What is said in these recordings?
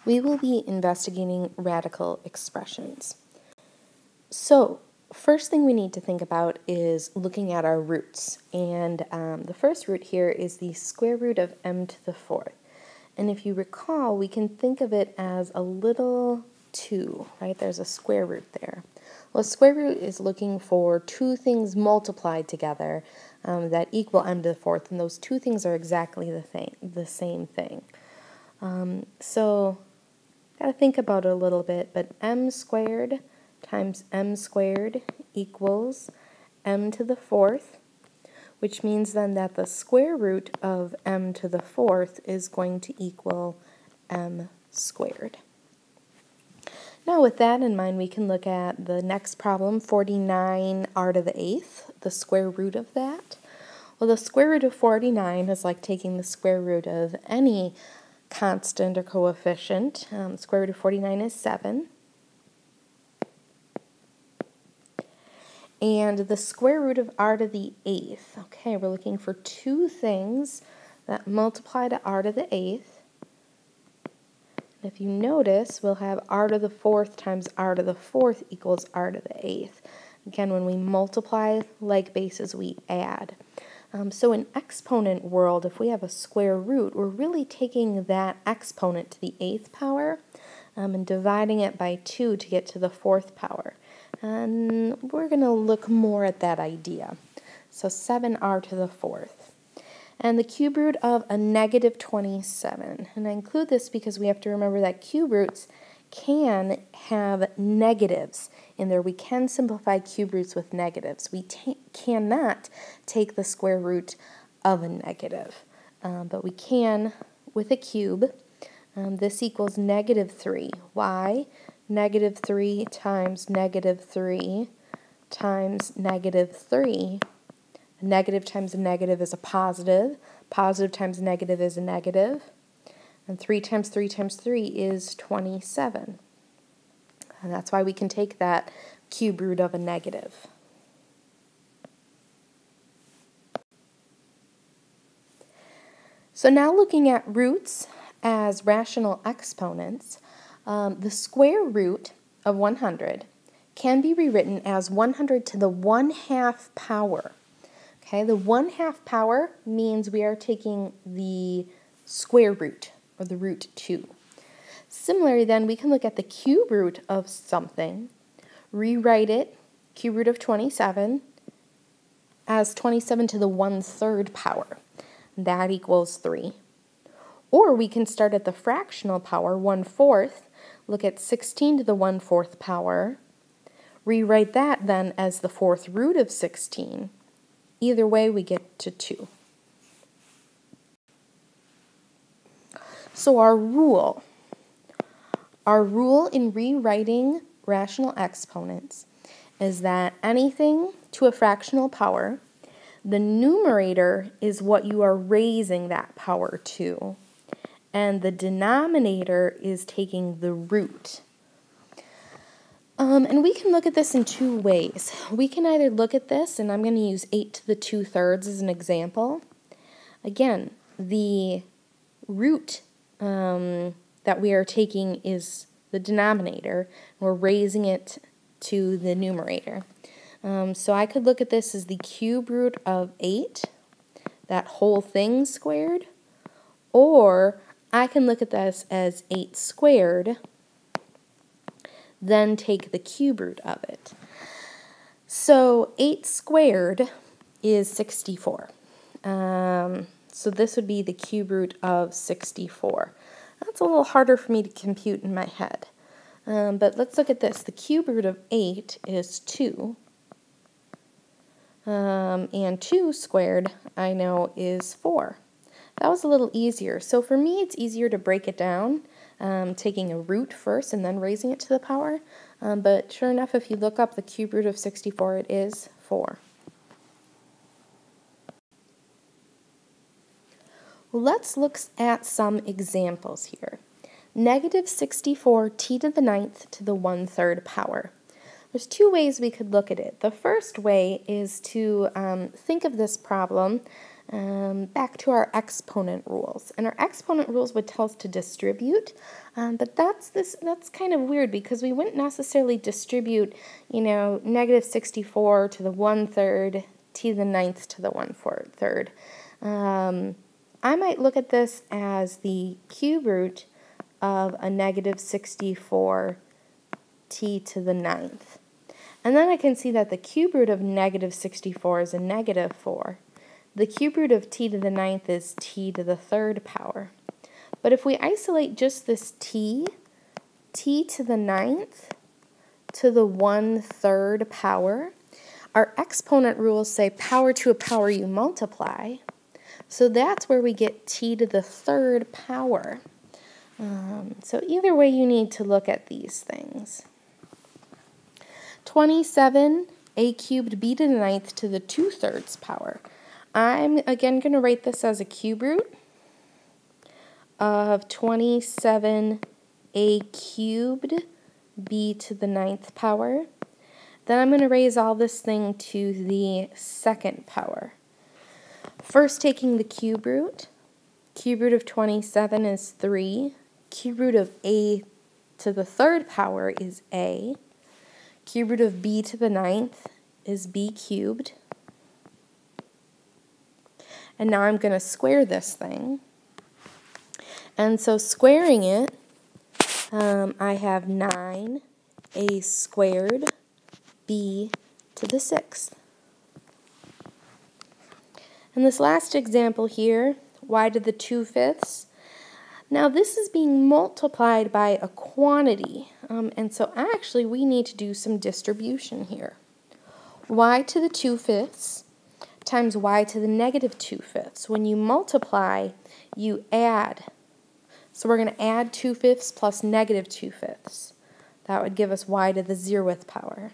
we will be investigating radical expressions. So, first thing we need to think about is looking at our roots. And the first root here is the square root of m to the fourth. And if you recall, we can think of it as a little 2, right? There's a square root there. Well, a square root is looking for two things multiplied together that equal m to the fourth, and those two things are exactly the same thing. So, got to think about it a little bit, but m squared times m squared equals m to the fourth, which means then that the square root of m to the fourth is going to equal m squared. Now with that in mind, we can look at the next problem, 49r to the eighth, the square root of that. Well, the square root of 49 is like taking the square root of any constant or coefficient. Square root of 49 is 7. And the square root of r to the eighth. Okay, we're looking for two things that multiply to r to the eighth. If you notice, we'll have r to the fourth times r to the fourth equals r to the eighth. Again, when we multiply like bases, we add. So in exponent world, if we have a square root, we're really taking that exponent to the eighth power and dividing it by 2 to get to the fourth power. And we're going to look more at that idea. So 7r to the fourth. And the cube root of a negative 27. And I include this because we have to remember that cube roots can have negatives in there. We can simplify cube roots with negatives. We cannot take the square root of a negative, but we can with a cube. This equals negative 3. Why? Negative 3 times negative 3 times negative 3. A negative times a negative is a positive. Positive times a negative is a negative. And 3 times 3 times 3 is 27. And that's why we can take that cube root of a negative. So now looking at roots as rational exponents, the square root of 100 can be rewritten as 100 to the 1/2 power. Okay, the 1/2 power means we are taking the square root, or the root 2. Similarly, then, we can look at the cube root of something, rewrite it, cube root of 27, as 27 to the 1/3 power. That equals 3. Or we can start at the fractional power, 1/4, look at 16 to the 1/4 power, rewrite that then as the fourth root of 16. Either way, we get to 2. So our rule in rewriting rational exponents is that anything to a fractional power, the numerator is what you are raising that power to, and the denominator is taking the root. And we can look at this in two ways. We can either look at this, and I'm going to use 8 to the 2/3 as an example. Again, the root that we are taking is the denominator. We're raising it to the numerator. So I could look at this as the cube root of 8, that whole thing squared, or I can look at this as 8 squared, then take the cube root of it. So 8 squared is 64. So this would be the cube root of 64. That's a little harder for me to compute in my head. But let's look at this. The cube root of 8 is 2. And 2 squared, I know, is 4. That was a little easier. So for me, it's easier to break it down, taking a root first and then raising it to the power. But sure enough, if you look up the cube root of 64, it is 4. Let's look at some examples here. Negative 64 t to the 9th to the 1/3 power. There's two ways we could look at it. The first way is to think of this problem Back to our exponent rules. And our exponent rules would tell us to distribute, but that's kind of weird because we wouldn't necessarily distribute, negative 64 to the 1/3, t to the 9th to the 1/3. I might look at this as the cube root of a negative 64 t to the 9th. And then I can see that the cube root of negative 64 is a negative 4. The cube root of t to the 9th is t to the 3rd power. But if we isolate just this t to the 9th to the 1/3 power, our exponent rules say power to a power you multiply. So that's where we get t to the 3rd power. So either way you need to look at these things. 27 a cubed b to the 9th to the 2/3 power. I'm again going to write this as a cube root of 27 a cubed b to the 9th power. Then I'm going to raise all this thing to the 2nd power. First taking the cube root of 27 is 3. Cube root of a to the 3rd power is a. Cube root of b to the 9th is b cubed. And now I'm going to square this thing. And so squaring it, I have 9a squared b to the 6th. And this last example here, y to the 2/5. Now this is being multiplied by a quantity, and so actually we need to do some distribution here. Y to the 2/5 times y to the negative 2/5. When you multiply, you add. So we're going to add 2/5 plus negative 2/5. That would give us y to the 0th power.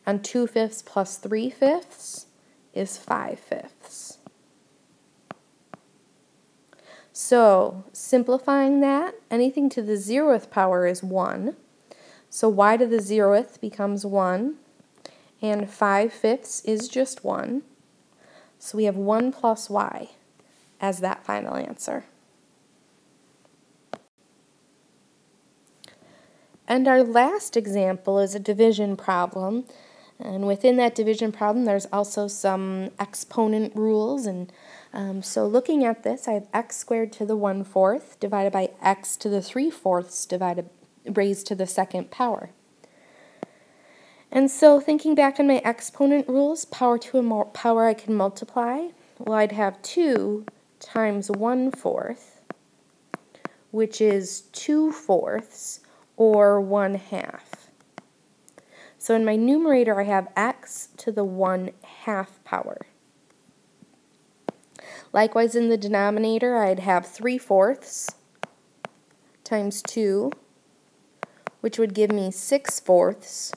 And 2/5 plus 3/5 is 5/5. So simplifying that, anything to the 0th power is 1. So y to the 0th becomes 1. And 5/5 is just 1. So we have 1 plus y as that final answer. And our last example is a division problem. And within that division problem, there's also some exponent rules. And so looking at this, I have x squared to the 1/4 divided by x to the 3/4 raised to the 2nd power. And so thinking back on my exponent rules, power to a power I can multiply, well, I'd have 2 times 1/4, which is 2/4, or 1/2. So in my numerator, I have x to the 1/2 power. Likewise, in the denominator, I'd have 3/4 times 2, which would give me 6/4,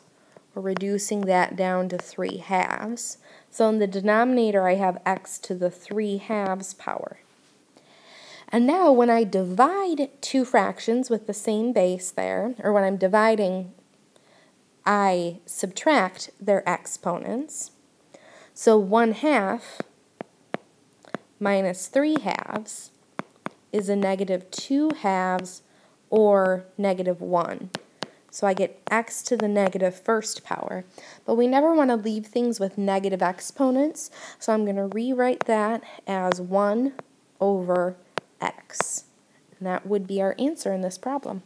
or reducing that down to 3/2. So in the denominator, I have x to the 3/2 power. And now when I divide two fractions with the same base there, or when I'm dividing, I subtract their exponents. So 1/2 minus 3/2 is a negative 2/2 or negative 1. So I get x to the negative 1st power. But we never want to leave things with negative exponents, so I'm going to rewrite that as 1 over x. And that would be our answer in this problem.